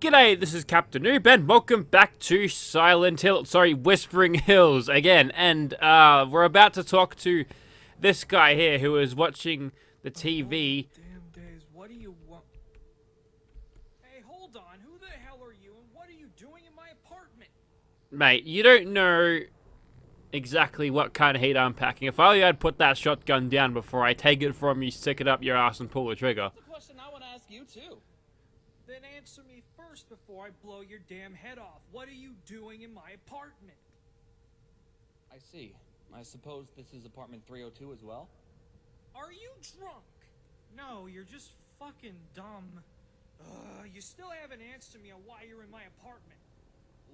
G'day, this is Captainoob, and welcome back to Whispering Hills again. And we're about to talk to this guy here who is watching the TV. Damn days, what do you want? Hey, hold on, who the hell are you and what are you doing in my apartment? Mate, you don't know exactly what kind of heat I'm packing. If only I'd put that shotgun down before I take it from you, stick it up your ass and pull the trigger. That's a question I want to ask you too. Then answer me first before I blow your damn head off. What are you doing in my apartment? I see. I suppose this is apartment 302 as well? Are you drunk? No, you're just fucking dumb. You still haven't answered me on why you're in my apartment.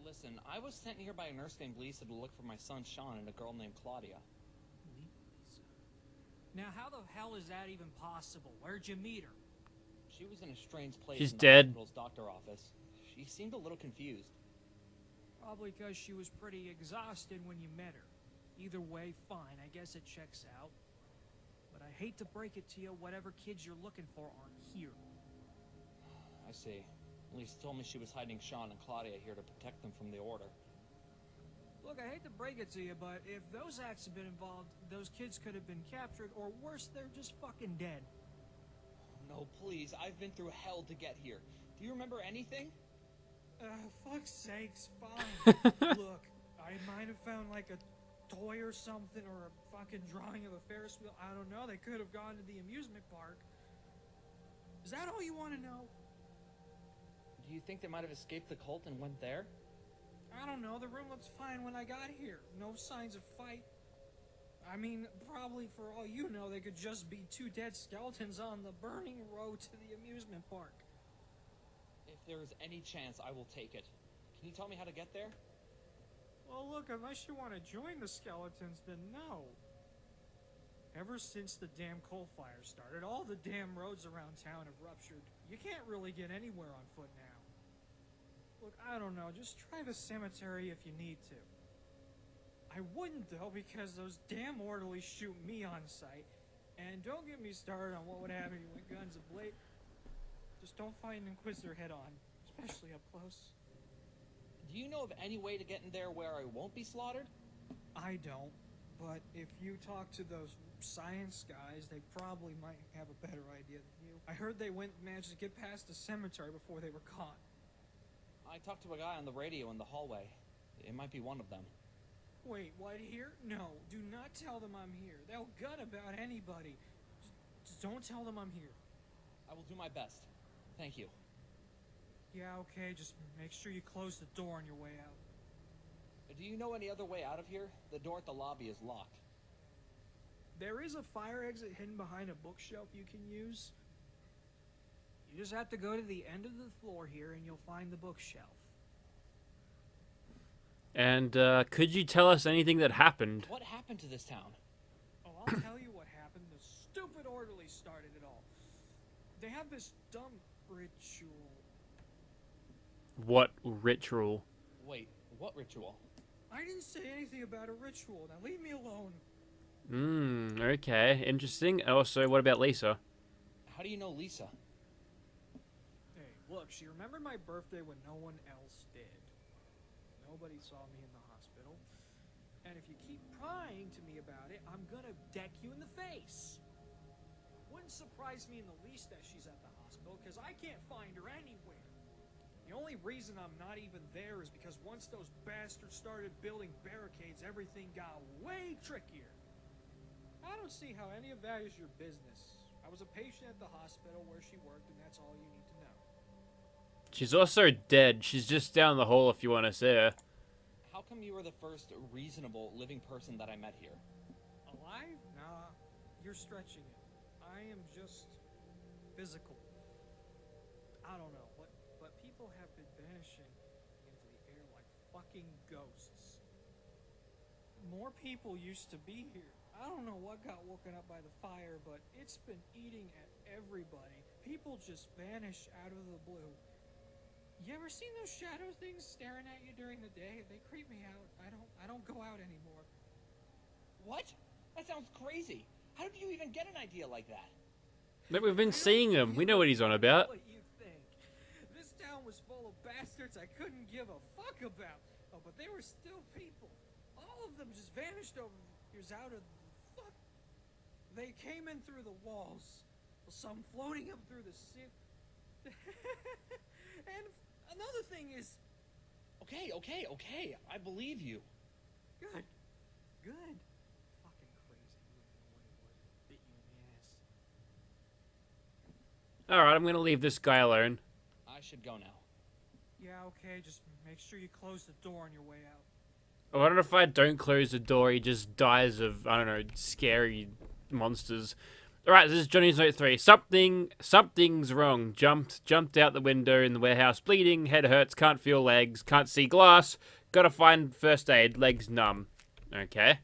Listen, I was sent here by a nurse named Lisa to look for my son Sean and a girl named Claudia. Lisa. Now, how the hell is that even possible? Where'd you meet her? She was in a strange place She's in the dead. hospital's doctor office. She seemed a little confused. Probably because she was pretty exhausted when you met her. Either way, fine. I guess it checks out. But I hate to break it to you, whatever kids you're looking for aren't here. I see. Lisa told me she was hiding Sean and Claudia here to protect them from the order. Look, I hate to break it to you, but if those acts have been involved, those kids could have been captured, or worse, they're just fucking dead. No, please. I've been through hell to get here. Do you remember anything? Fuck's sakes, fine. Look, I might have found like a toy or something, or a fucking drawing of a Ferris wheel. I don't know, they could have gone to the amusement park. Is that all you want to know? Do you think they might have escaped the cult and went there? I don't know, the room looks fine when I got here. No signs of fight. I mean, probably for all you know, they could just be two dead skeletons on the burning road to the amusement park. If there is any chance, I will take it. Can you tell me how to get there? Well, look, unless you want to join the skeletons, then no. Ever since the damn coal fire started, all the damn roads around town have ruptured. You can't really get anywhere on foot now. Look, I don't know, just try the cemetery if you need to. I wouldn't, though, because those damn orderlies shoot me on sight. And don't get me started on what would happen if you went guns ablaze. Just don't fight an Inquisitor head-on, especially up close. Do you know of any way to get in there where I won't be slaughtered? I don't, but if you talk to those science guys, they probably might have a better idea than you. I heard they managed to get past the cemetery before they were caught. I talked to a guy on the radio in the hallway. It might be one of them. Wait, what, here? No, do not tell them I'm here. They'll gut about anybody. Just don't tell them I'm here. I will do my best. Thank you. Yeah, okay, just make sure you close the door on your way out. Do you know any other way out of here? The door at the lobby is locked. There is a fire exit hidden behind a bookshelf you can use. You just have to go to the end of the floor here and you'll find the bookshelf. And could you tell us anything that happened? What happened to this town? Oh, I'll tell you what happened. The stupid orderlies started it all. They have this dumb ritual. What ritual? Wait, what ritual? I didn't say anything about a ritual. Now leave me alone. Okay, interesting. Also, what about Lisa? How do you know Lisa? Hey, look, she remembered my birthday when no one else did. Nobody saw me in the hospital. And if you keep prying to me about it, I'm gonna deck you in the face. Wouldn't surprise me in the least that she's at the hospital, because I can't find her anywhere. The only reason I'm not even there is because once those bastards started building barricades, everything got way trickier. I don't see how any of that is your business. I was a patient at the hospital where she worked, and that's all you need to know. She's also dead. She's just down the hall if you want to see her. How come you were the first reasonable living person that I met here? Alive? Nah, you're stretching it. I am just physical. I don't know, but people have been vanishing into the air like fucking ghosts. More people used to be here. I don't know what got woken up by the fire, but it's been eating at everybody. People just vanish out of the blue. You ever seen those shadow things staring at you during the day? They creep me out. I don't go out anymore. What? That sounds crazy. How did you even get an idea like that? But we've been seeing him. We know what he's on about. What you think. This town was full of bastards I couldn't give a fuck about. Oh, but they were still people. All of them just vanished over years out of the fuck. They came in through the walls. Some floating up through the ceiling. And another thing is... Okay. I believe you. Good. Fucking crazy. You didn't know what it was that bit you in the ass. Alright, I'm gonna leave this guy alone. I should go now. Yeah, okay, just make sure you close the door on your way out. I wonder if I don't close the door, he just dies of, I don't know, scary monsters. Alright, this is Johnny's Note 3. Something's wrong. Jumped out the window in the warehouse, bleeding, head hurts, can't feel legs, can't see glass. Gotta find first aid, legs numb. Okay.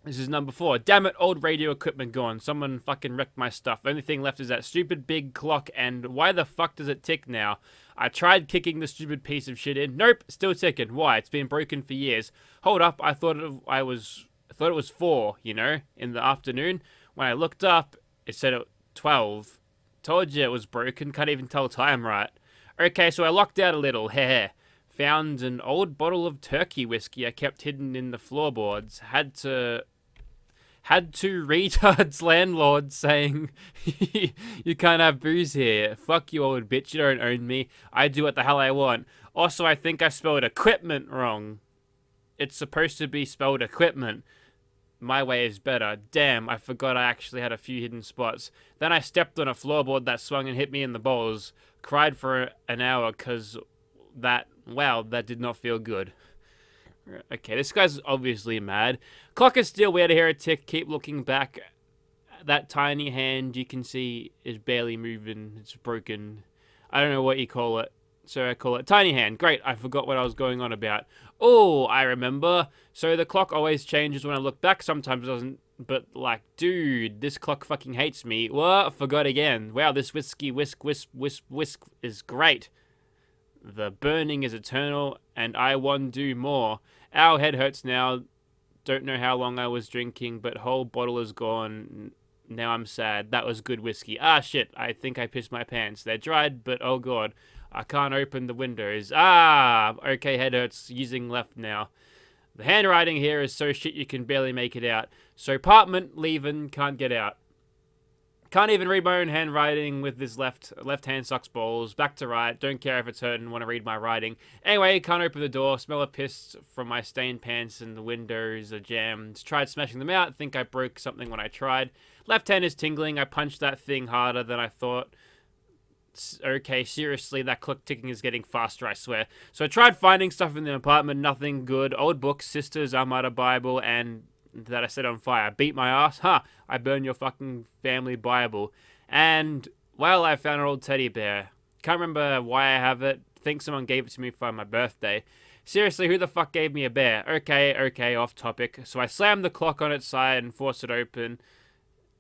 This is number 4. Damn it, old radio equipment gone. Someone fucking wrecked my stuff. Only thing left is that stupid big clock, and why the fuck does it tick now? I tried kicking the stupid piece of shit in. Nope, still ticking. Why? It's been broken for years. Hold up, I thought it was 4, you know, in the afternoon. When I looked up, it said 12. Told you it was broken, can't even tell time right. Okay, so I locked out a little, heh. Found an old bottle of turkey whiskey I kept hidden in the floorboards. Had to retards landlord saying, you can't have booze here. Fuck you, old bitch, you don't own me. I do what the hell I want. Also, I think I spelled equipment wrong. It's supposed to be spelled equipment. My way is better. Damn, I forgot I actually had a few hidden spots. Then I stepped on a floorboard that swung and hit me in the balls. Cried for an hour because that did not feel good. Okay, this guy's obviously mad. Clock is still weird to hear a tick. Keep looking back. That tiny hand you can see is barely moving. It's broken. I don't know what you call it. So I call it tiny hand. Great, I forgot what I was going on about. Oh, I remember. So the clock always changes when I look back. Sometimes it doesn't. But like, dude, this clock fucking hates me. What? Forgot again. Wow, this whiskey whisk is great. The burning is eternal, and I want do more. Our head hurts now. Don't know how long I was drinking, but whole bottle is gone. Now I'm sad. That was good whiskey. Ah, shit. I think I pissed my pants. They're dried, but oh god. I can't open the windows. Ah, okay, head hurts. Using left now. The handwriting here is so shit you can barely make it out. So apartment, leaving, can't get out. Can't even read my own handwriting with this left hand sucks balls. Back to right. Don't care if it's hurting. Want to read my writing. Anyway, can't open the door. Smell of piss from my stained pants and the windows are jammed. Tried smashing them out. Think I broke something when I tried. Left hand is tingling. I punched that thing harder than I thought. Okay, seriously, that clock ticking is getting faster, I swear. So I tried finding stuff in the apartment. Nothing good. Old books, sisters, Armada Bible, and that I set on fire. Beat my ass? Huh. I burned your fucking family Bible. And, well, I found an old teddy bear. Can't remember why I have it. Think someone gave it to me for my birthday. Seriously, who the fuck gave me a bear? Okay, off topic. So I slammed the clock on its side and forced it open.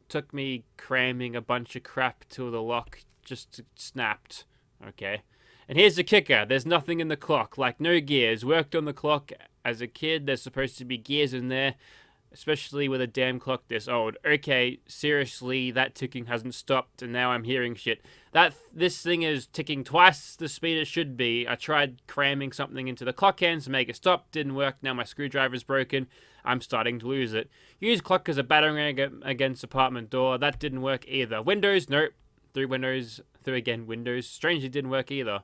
Took me cramming a bunch of crap till the lock just snapped. Okay. And here's the kicker. There's nothing in the clock. Like, no gears. Worked on the clock as a kid. There's supposed to be gears in there. Especially with a damn clock this old. Okay, seriously, that ticking hasn't stopped, and now I'm hearing shit. This thing is ticking twice the speed it should be. I tried cramming something into the clock hands to make it stop. Didn't work. Now my screwdriver's broken. I'm starting to lose it. Use clock as a battering ram against apartment door. That didn't work either. Windows, nope. Through windows. Through again, windows. Strangely didn't work either.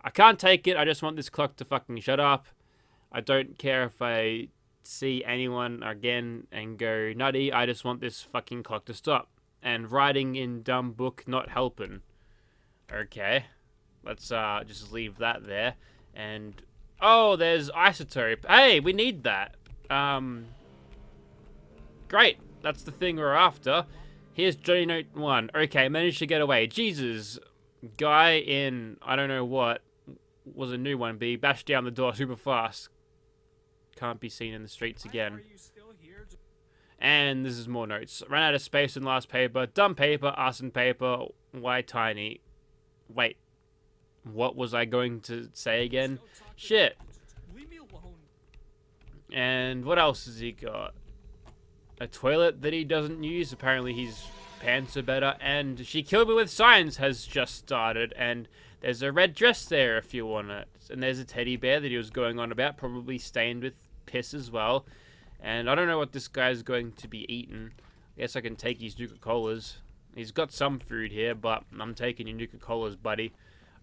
I can't take it. I just want this clock to fucking shut up. I don't care if I see anyone again and go nutty. I just want this fucking clock to stop. And writing in dumb book not helping. Okay. Let's just leave that there. And oh, there's isotope. Hey, we need that. Great. That's the thing we're after. Here's Johnny Note 1. Okay, managed to get away. Jesus. Guy in, I don't know what, was a new one, but he bashed down the door super fast. Can't be seen in the streets again. And this is more notes. Ran out of space in last paper. Dumb paper, arson paper. Why tiny? Wait. What was I going to say again? Shit. Leave me alone. And what else has he got? A toilet that he doesn't use. Apparently his pants are better. And she killed me with science has just started. And There's a red dress there if you want it. And there's a teddy bear that he was going on about, probably stained with piss as well. And I don't know what this guy's going to be eating. I guess I can take his Nuka-Colas. He's got some food here, but I'm taking your Nuka-Colas, buddy.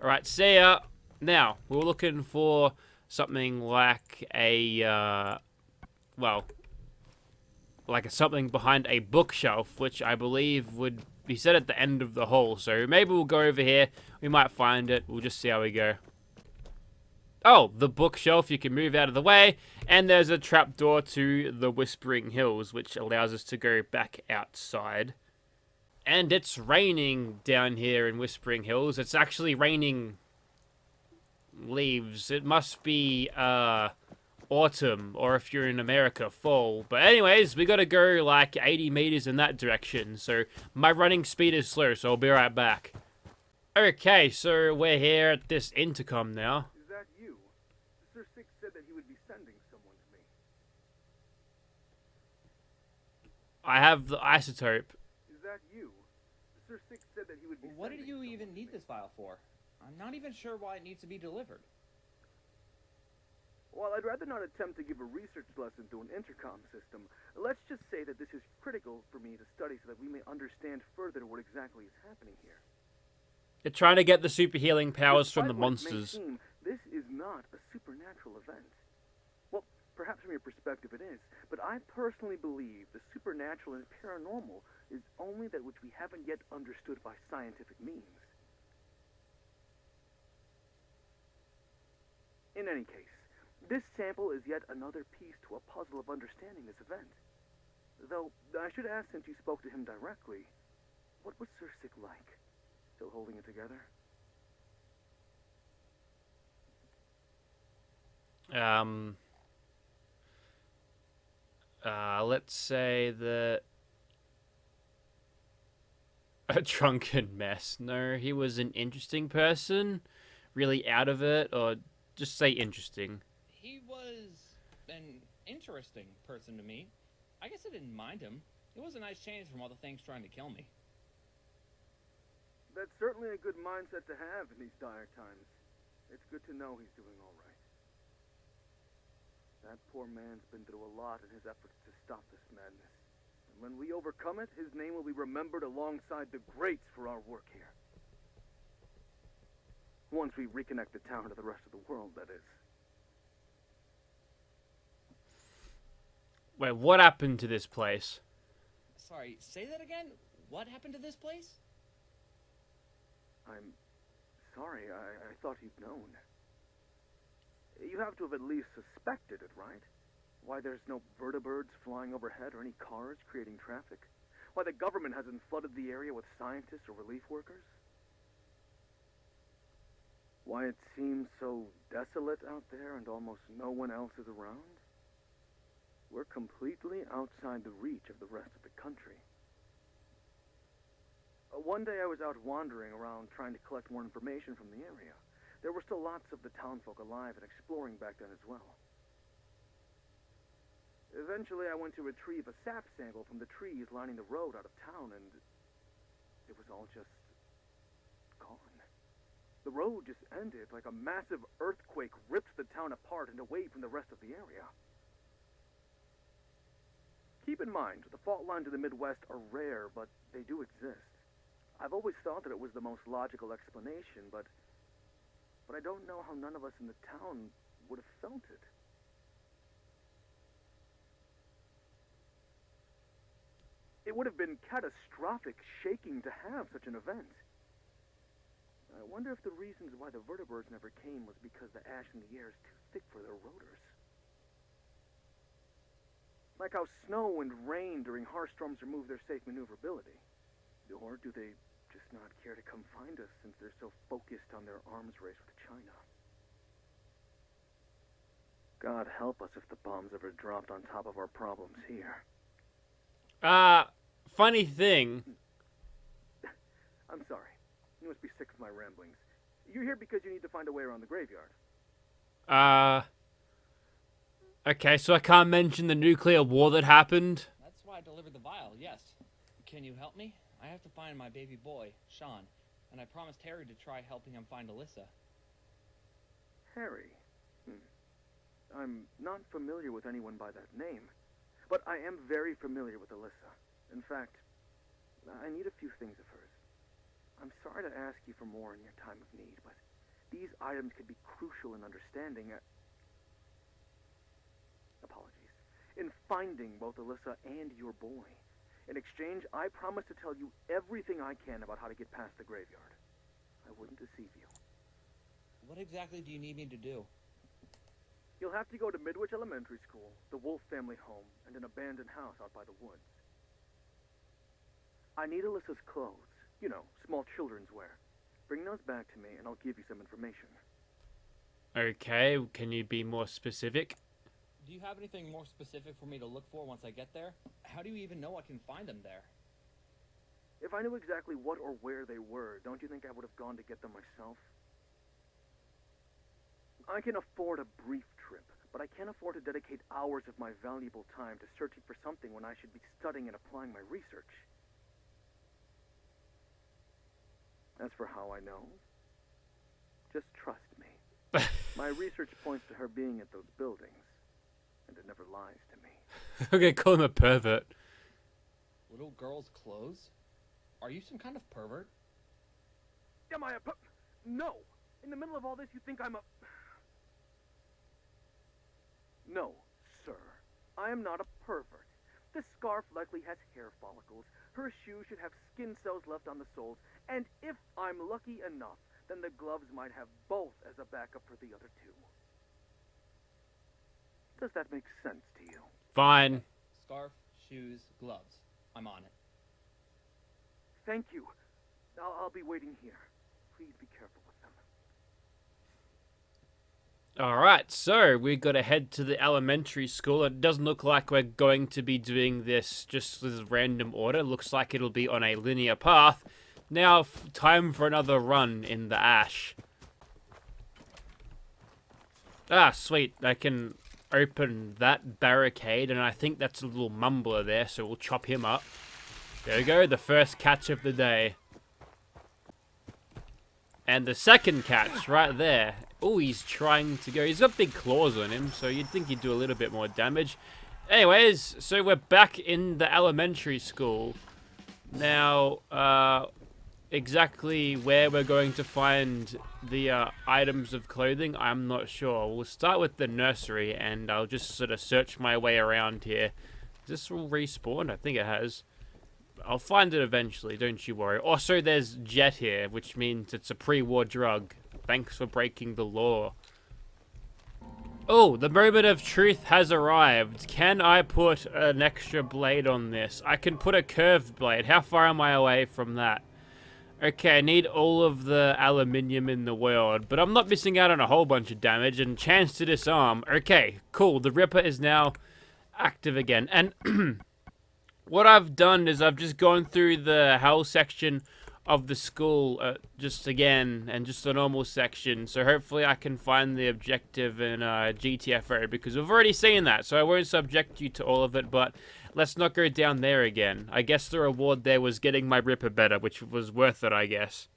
Alright, see ya. Now, we're looking for something like a, something behind a bookshelf, which I believe would be set at the end of the hall. So maybe we'll go over here. We might find it. We'll just see how we go. Oh, the bookshelf. You can move out of the way. And there's a trapdoor to the Whispering Hills, which allows us to go back outside. And it's raining down here in Whispering Hills. It's actually raining leaves. It must be autumn, or if you're in America, fall. But anyways, we gotta go like 80 meters in that direction. So my running speed is slow, so I'll be right back. Okay, so we're here at this intercom now. Is that you? Sir Six said that he would be sending someone to me. I have the isotope. Is that you? Sir Six said that he would be What did sending you someone even to need me. this file for? I'm not even sure why it needs to be delivered. Well, I'd rather not attempt to give a research lesson to an intercom system. Let's just say that this is critical for me to study so that we may understand further what exactly is happening here. They're trying to get the super healing powers from the Despite what it may monsters. seem, this is not a supernatural event. Well, perhaps from your perspective it is, but I personally believe the supernatural and paranormal is only that which we haven't yet understood by scientific means. In any case, this sample is yet another piece to a puzzle of understanding this event. Though, I should ask, since you spoke to him directly, what was Sir Sick like? Still holding it together? Let's say that a drunken mess. No, he was an interesting person, really out of it, or just say interesting. He was an interesting person to me. I guess I didn't mind him. It was a nice change from all the things trying to kill me. That's certainly a good mindset to have in these dire times. It's good to know he's doing all right. That poor man's been through a lot in his efforts to stop this madness. And when we overcome it, his name will be remembered alongside the greats for our work here. Once we reconnect the town to the rest of the world, that is. Wait, what happened to this place? Sorry, say that again? What happened to this place? I'm sorry, I thought you'd known. You have to have at least suspected it, right? Why there's no vertibirds flying overhead or any cars creating traffic? Why the government hasn't flooded the area with scientists or relief workers? Why it seems so desolate out there and almost no one else is around? We're completely outside the reach of the rest of the country. One day I was out wandering around trying to collect more information from the area. There were still lots of the townfolk alive and exploring back then as well. Eventually I went to retrieve a sap sample from the trees lining the road out of town, and it was all just gone. The road just ended like a massive earthquake ripped the town apart and away from the rest of the area. Keep in mind, the fault lines of the Midwest are rare, but they do exist. I've always thought that it was the most logical explanation, but I don't know how none of us in the town would have felt it. It would have been catastrophic shaking to have such an event. I wonder if the reasons why the vertebrates never came was because the ash in the air is too thick for their rotors. Like how snow and rain during harsh storms remove their safe maneuverability. Or do they just not care to come find us since they're so focused on their arms race with China? God help us if the bombs ever dropped on top of our problems here. Funny thing. I'm sorry. You must be sick of my ramblings. You're here because you need to find a way around the graveyard. Okay, so I can't mention the nuclear war that happened. That's why I delivered the vial, yes. Can you help me? I have to find my baby boy, Sean. and I promised Harry to try helping him find Alyssa. Harry? I'm not familiar with anyone by that name, but I am very familiar with Alyssa. In fact, I need a few things of hers. I'm sorry to ask you for more in your time of need, but these items could be crucial in understanding apologies. In finding both Alyssa and your boy. In exchange, I promise to tell you everything I can about how to get past the graveyard. I wouldn't deceive you. What exactly do you need me to do? You'll have to go to Midwich Elementary School, the Wolf family home, and an abandoned house out by the woods. I need Alyssa's clothes. You know, small children's wear. Bring those back to me, and I'll give you some information. Okay, can you be more specific? Do you have anything more specific for me to look for once I get there? How do you even know I can find them there? If I knew exactly what or where they were, don't you think I would have gone to get them myself? I can afford a brief trip, but I can't afford to dedicate hours of my valuable time to searching for something when I should be studying and applying my research. As for how I know, just trust me. My research points to her being at those buildings, and it never lies to me. Okay, call him a pervert. Little girl's clothes? Are you some kind of pervert? Am I No! In the middle of all this, you think I'm a... No, sir. I am not a pervert. This scarf likely has hair follicles. Her shoes should have skin cells left on the soles. And if I'm lucky enough, then the gloves might have both as a backup for the other two. Does that make sense to you? Fine. Scarf, shoes, gloves. I'm on it. Thank you. I'll be waiting here. Please be careful with them. Alright, so we got to head to the elementary school. It doesn't look like we're going to be doing this just with random order. Looks like it'll be on a linear path. Now, time for another run in the ash. Ah, sweet. I can open that barricade, and I think that's a little mumbler there, so we'll chop him up. There we go, the first catch of the day. And the second catch, right there. Oh, he's trying to go. He's got big claws on him, so you'd think he'd do a little bit more damage. Anyways, so we're back in the elementary school. Now, exactly where we're going to find the items of clothing, I'm not sure. We'll start with the nursery, and I'll just sort of search my way around here. This will respawn? I think it has. I'll find it eventually, don't you worry. Also, there's Jet here, which means it's a pre-war drug. Thanks for breaking the law. Oh, the moment of truth has arrived. Can I put an extra blade on this? I can put a curved blade. How far am I away from that? Okay, I need all of the aluminium in the world, but I'm not missing out on a whole bunch of damage and chance to disarm. Okay, cool. The Ripper is now active again. And what I've done is I've just gone through the hell section of the school just again, and just a normal section. So hopefully I can find the objective in GTFO, because we've already seen that. So I won't subject you to all of it, but let's not go down there again. I guess the reward there was getting my Ripper better, which was worth it, I guess.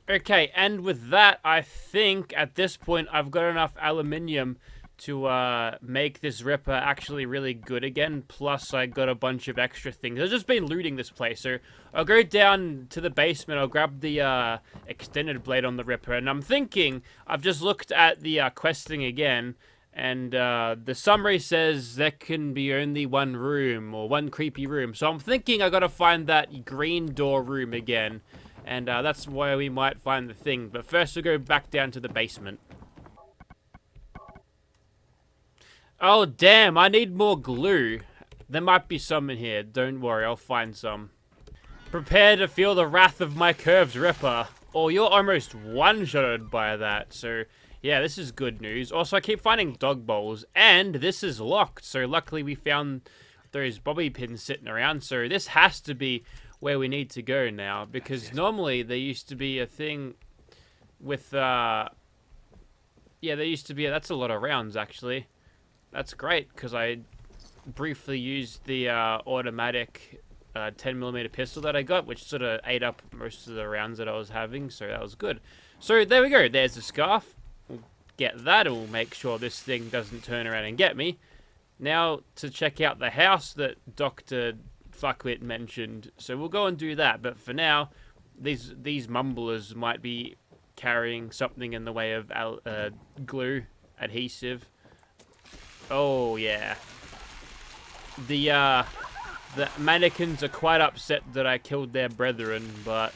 Okay, and with that, I think at this point I've got enough aluminium to make this Ripper actually really good again. Plus, I got a bunch of extra things. I've just been looting this place, so I'll go down to the basement. I'll grab the extended blade on the Ripper, and I'm thinking, I've just looked at the questing again, and the summary says there can be only one room, or one creepy room. So I'm thinking I gotta find that green door room again, and that's where we might find the thing. But first we'll go back down to the basement. Oh, damn, I need more glue. There might be some in here. Don't worry, I'll find some. Prepare to feel the wrath of my curved Ripper. Oh, you're almost one-shotted by that, so yeah, this is good news. Also, I keep finding dog bowls, and this is locked, so luckily we found those bobby pins sitting around, so this has to be where we need to go now, because normally there used to be a thing with, yeah, there used to be, that's a lot of rounds, actually. That's great, because I briefly used the automatic a 10mm pistol that I got, which sort of ate up most of the rounds that I was having, so that was good. So there we go, there's the scarf. We'll get that, and we'll make sure this thing doesn't turn around and get me. Now to check out the house that Dr. Fuckwit mentioned, so we'll go and do that, but for now, these mumblers might be carrying something in the way of glue, adhesive. Oh yeah. The mannequins are quite upset that I killed their brethren, but,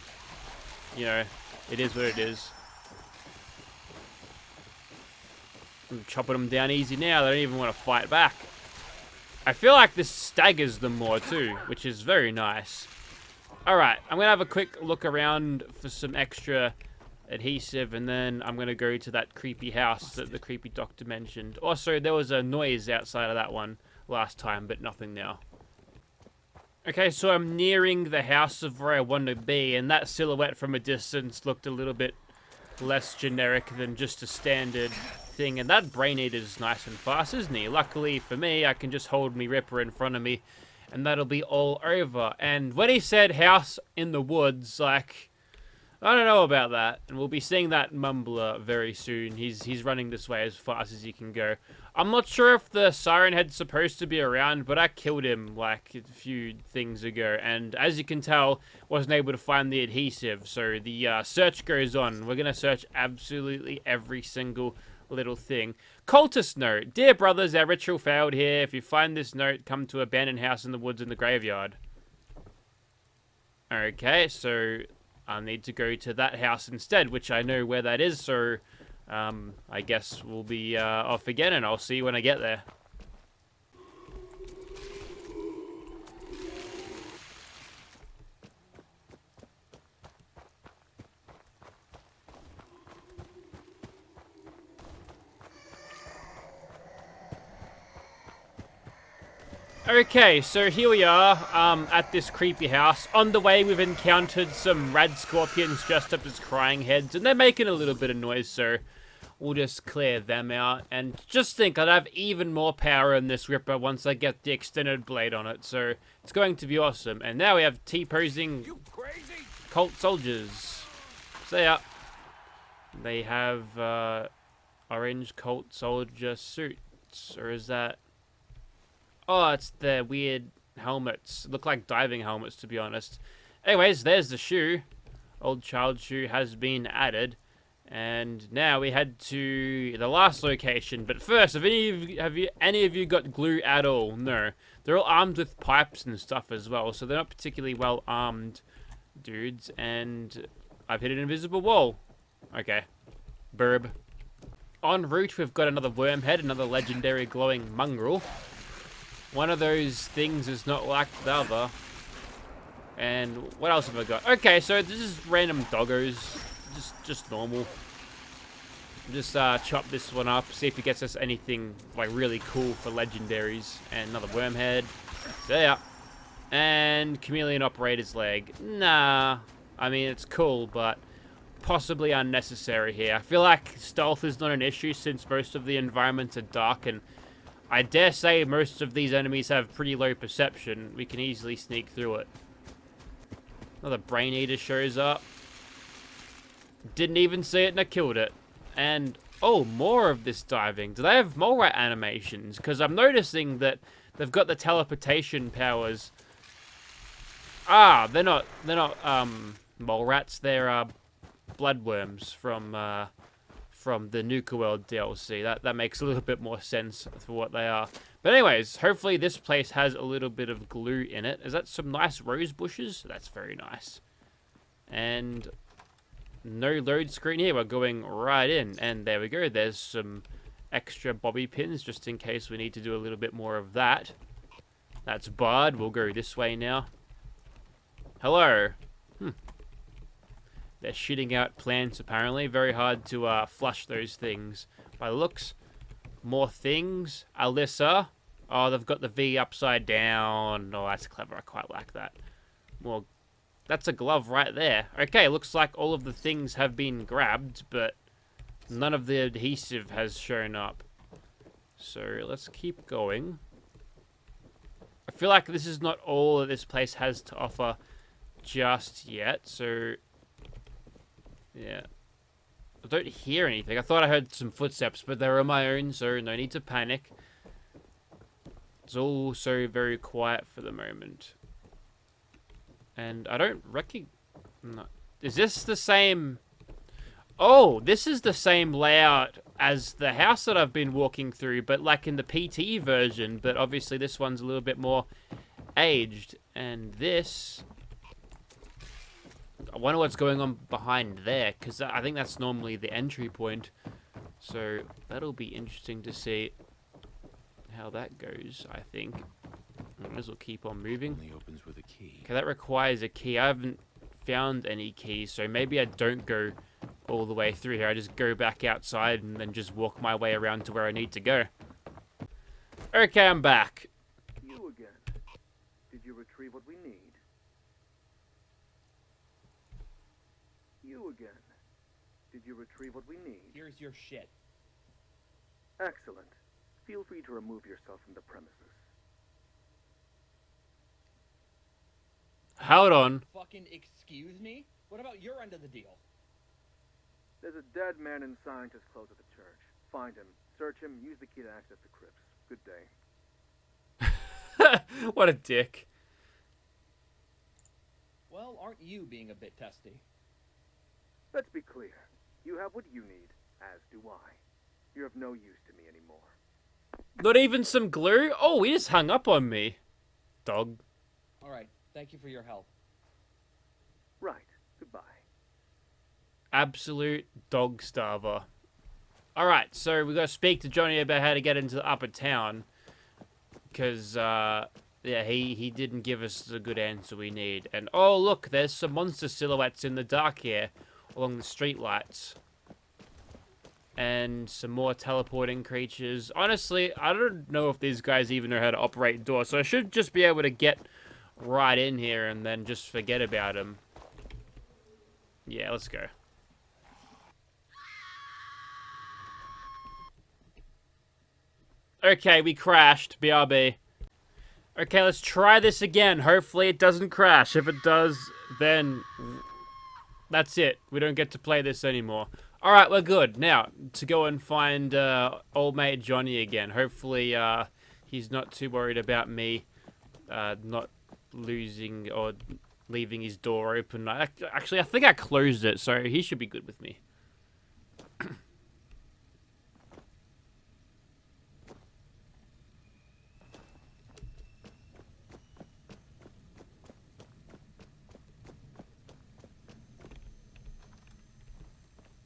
you know, it is what it is. I'm chopping them down easy now. They don't even want to fight back. I feel like this staggers them more too, which is very nice. Alright, I'm going to have a quick look around for some extra adhesive, and then I'm going to go to that creepy house that the creepy doctor mentioned. Also, there was a noise outside of that one last time, but nothing now. Okay, so I'm nearing the house of where I want to be, and that silhouette from a distance looked a little bit less generic than just a standard thing. And that brain eater's nice and fast, isn't he? Luckily for me, I can just hold me Ripper in front of me, and that'll be all over. And when he said house in the woods, like, I don't know about that. And we'll be seeing that mumbler very soon. He's running this way as fast as he can go. I'm not sure if the Siren Head's supposed to be around, but I killed him like a few things ago. And as you can tell, wasn't able to find the adhesive. So the search goes on. We're going to search absolutely every single little thing. Cultist note. Dear brothers, our ritual failed here. If you find this note, come to abandoned house in the woods in the graveyard. Okay, so I need to go to that house instead, which I know where that is, so I guess we'll be off again, and I'll see you when I get there. Okay, so here we are at this creepy house. On the way, we've encountered some rad scorpions dressed up as crying heads, and they're making a little bit of noise, so we'll just clear them out. And just think, I'd have even more power in this Ripper once I get the extended blade on it, so it's going to be awesome. And now we have T-posing cult soldiers. So yeah, they have orange cult soldier suits, or is that... Oh, it's the weird helmets. Look like diving helmets, to be honest. Anyways, there's the shoe. Old child shoe has been added. And now we head to the last location. But first, have any of you got glue at all? No. They're all armed with pipes and stuff as well, so they're not particularly well armed dudes. And I've hit an invisible wall. Okay. Burb. En route, we've got another wormhead, another legendary glowing mongrel. One of those things is not like the other. And what else have I got? Okay, so this is random doggos. Just normal. Just chop this one up, see if it gets us anything like really cool for legendaries. And another wormhead. So yeah. And chameleon operator's leg. Nah. I mean, it's cool, but possibly unnecessary here. I feel like stealth is not an issue since most of the environments are dark, and I dare say most of these enemies have pretty low perception. We can easily sneak through it. Another brain eater shows up. Didn't even see it and I killed it. And, oh, more of this diving. Do they have mole rat animations? Because I'm noticing that they've got the teleportation powers. Ah, they're not mole rats. They're bloodworms from the Nuka World DLC. That makes a little bit more sense for what they are. But anyways, hopefully this place has a little bit of glue in it. Is that some nice rose bushes? That's very nice. And no load screen here. We're going right in. And there we go. There's some extra bobby pins just in case we need to do a little bit more of that. That's barred. We'll go this way now. Hello. They're shitting out plants, apparently. Very hard to flush those things. By the looks, more things. Alyssa. Oh, they've got the V upside down. Oh, that's clever. I quite like that. Well, that's a glove right there. Okay, looks like all of the things have been grabbed, but none of the adhesive has shown up. So let's keep going. I feel like this is not all that this place has to offer just yet, so yeah. I don't hear anything. I thought I heard some footsteps, but they were on my own, so no need to panic. It's also very quiet for the moment. And I don't recognize... No. Is this the same... Oh, this is the same layout as the house that I've been walking through, but like in the PT version, but obviously this one's a little bit more aged. And this... I wonder what's going on behind there, because I think that's normally the entry point. So that'll be interesting to see how that goes, I think. Might as well keep on moving. Only opens with a key. Okay, that requires a key. I haven't found any keys, so maybe I don't go all the way through here. I just go back outside and then just walk my way around to where I need to go. Okay, I'm back. You again. Did you retrieve what we need? You again. Did you retrieve what we need? Here's your shit. Excellent. Feel free to remove yourself from the premises. Hold on. Fucking excuse me? What about your end of the deal? There's a dead man inside just close to the church. Find him, search him, use the key to access the crypts. Good day. What a dick. Well, aren't you being a bit testy? Let's be clear. You have what you need, as do I. You're of no use to me anymore. Not even some glue? Oh, he just hung up on me. Dog. Alright, thank you for your help. Right. Goodbye. Absolute dog starver. Alright, so we got to speak to Johnny about how to get into the upper town. Because, yeah, he didn't give us the good answer we need. And, oh, look, there's some monster silhouettes in the dark here. Along the street lights. And some more teleporting creatures. Honestly, I don't know if these guys even know how to operate doors. So I should just be able to get right in here and then just forget about them. Yeah, let's go. Okay, we crashed. BRB. Okay, let's try this again. Hopefully it doesn't crash. If it does, then that's it. We don't get to play this anymore. Alright, we're good. Now, to go and find old mate Johnny again. Hopefully he's not too worried about me not losing or leaving his door open. Actually, I think I closed it, so he should be good with me.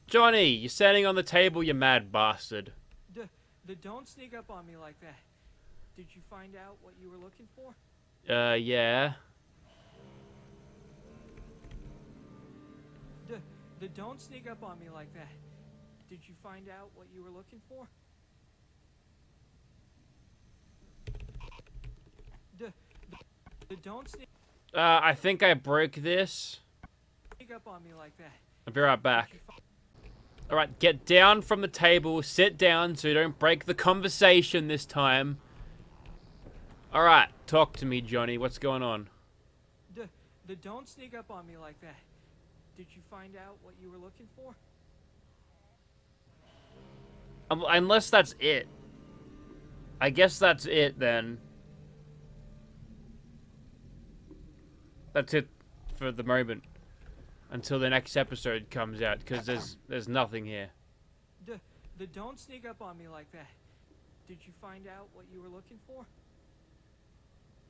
Johnny, you're standing on the table, you mad bastard. Don't sneak up on me like that. Did you find out what you were looking for? Yeah. Don't sneak up on me like that. Did you find out what you were looking for? Don't sneak I think I broke this. up on me like that. I'll be right back. Alright, get down from the table, sit down so you don't break the conversation this time. Alright, talk to me, Johnny. What's going on? Don't sneak up on me like that. Did you find out what you were looking for? Unless that's it. I guess that's it, then. That's it for the moment. Until the next episode comes out, because there's nothing here. Don't sneak up on me like that. Did you find out what you were looking for?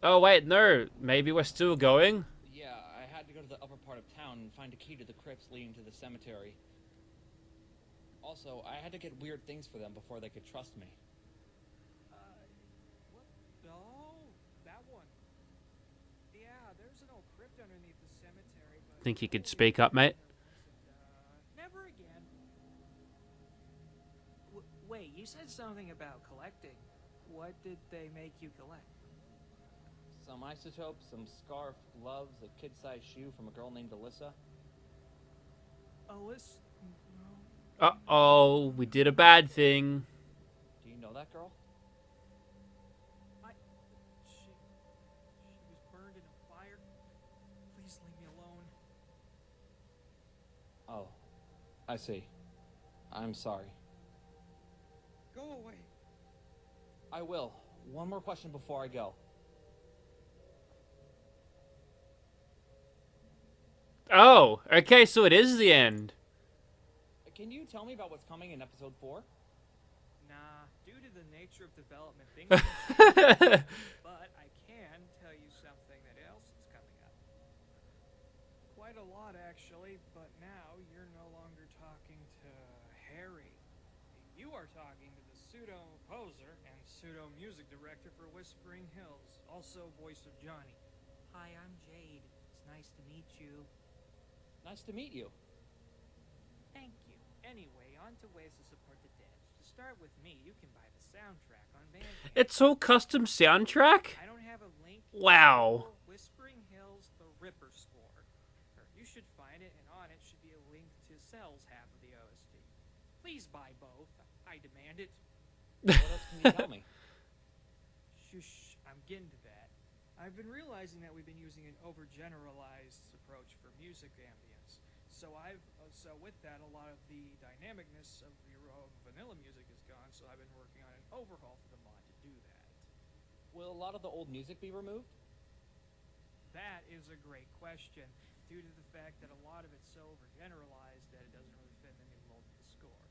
Oh, wait, no. Maybe we're still going? Yeah, I had to go to the upper part of town and find a key to the crypts leading to the cemetery. Also, I had to get weird things for them before they could trust me. What? Oh, that one. Yeah, there's an old crypt underneath the cemetery, but... Think you could speak up, mate? Never again. Wait, you said something about collecting. What did they make you collect? Some isotopes, some scarf, gloves, a kid-sized shoe from a girl named Alyssa. Alyssa? Uh-oh, we did a bad thing. Do you know that girl? I see. I'm sorry. Go away. I will. One more question before I go. Oh, okay, so it is the end. Can you tell me about what's coming in episode 4? Nah, due to the nature of development, things can change. But I can tell you something that else is coming up. Quite a lot, actually, but now you're no longer talking to Harry. You are talking to the pseudo-composer and pseudo-music director for Whispering Hills, also voice of Johnny. Hi, I'm Jade. It's nice to meet you. Nice to meet you. Thank you. Anyway, on to ways to support the devs. To start with me, you can buy the soundtrack on Bandcamp. It's all custom soundtrack? I don't have a link. Wow. Whispering Hills, the Ripper score. You should find it, and on it should be a link to Cell's half of the OST. Please buy both. I demand it. What else can you tell me? Shush, I'm getting to that. I've been realizing that we've been using an overgeneralized approach for music ambience. So with that, a lot of the dynamicness of your vanilla music is gone, so I've been working on an overhaul for the mod to do that. Will a lot of the old music be removed? That is a great question, due to the fact that a lot of it's so overgeneralized that it doesn't really fit in the new mold of the score.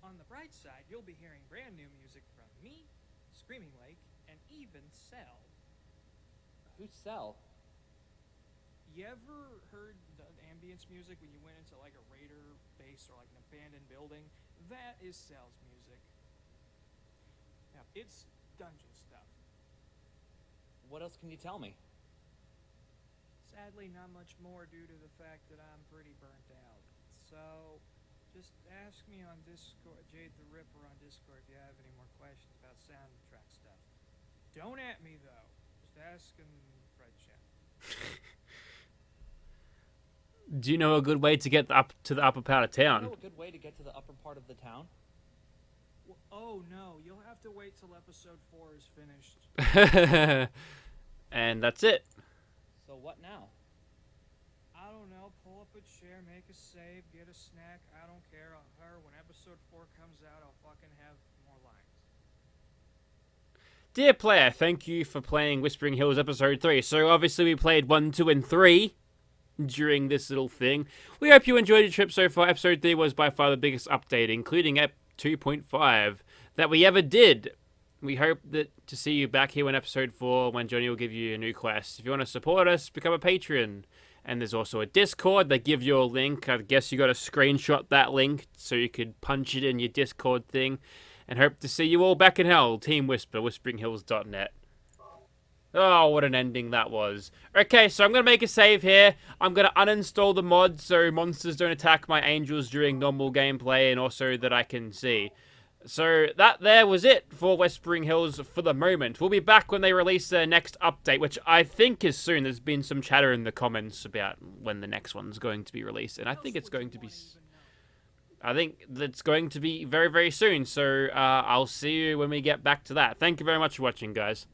On the bright side, you'll be hearing brand new music from me, Screaming Lake, and even Cell. Who's Cell? You ever heard the ambience music when you went into like a raider base or like an abandoned building? That is Cell's music. Now, it's dungeon stuff. What else can you tell me? Sadly, not much more due to the fact that I'm pretty burnt out. So, just ask me on Discord, Jade the Ripper on Discord, if you have any more questions about soundtrack stuff. Don't at me though. Just ask in Fred chat. Do you know a good way to get up to the upper part of Do you town? know a good way to get to the upper part of the town? Well, oh no, you'll have to wait till episode 4 is finished. And that's it. So what now? I don't know, pull up a chair, make a save, get a snack, I don't care. When episode 4 comes out, I'll fucking have more lines. Dear player, thank you for playing Whispering Hills episode 3. So obviously we played 1, 2, and 3 during this little thing. We hope you enjoyed your trip so far. Episode 3 was by far the biggest update, including Ep 2.5 that we ever did. We hope that to see you back here in episode 4 when Johnny will give you a new quest. If you want to support us, become a patron. And there's also a Discord. They give you a link. I guess you got to screenshot that link so you could punch it in your Discord thing. And hope to see you all back in hell. Team Whisper, whisperinghills.net. Oh, what an ending that was. Okay, so I'm going to make a save here. I'm going to uninstall the mod so monsters don't attack my angels during normal gameplay and also that I can see. So that there was it for Whispering Hills for the moment. We'll be back when they release their next update, which I think is soon. There's been some chatter in the comments about when the next one's going to be released, and I think it's going to be... I think that's going to be very, very soon. So I'll see you when we get back to that. Thank you very much for watching, guys.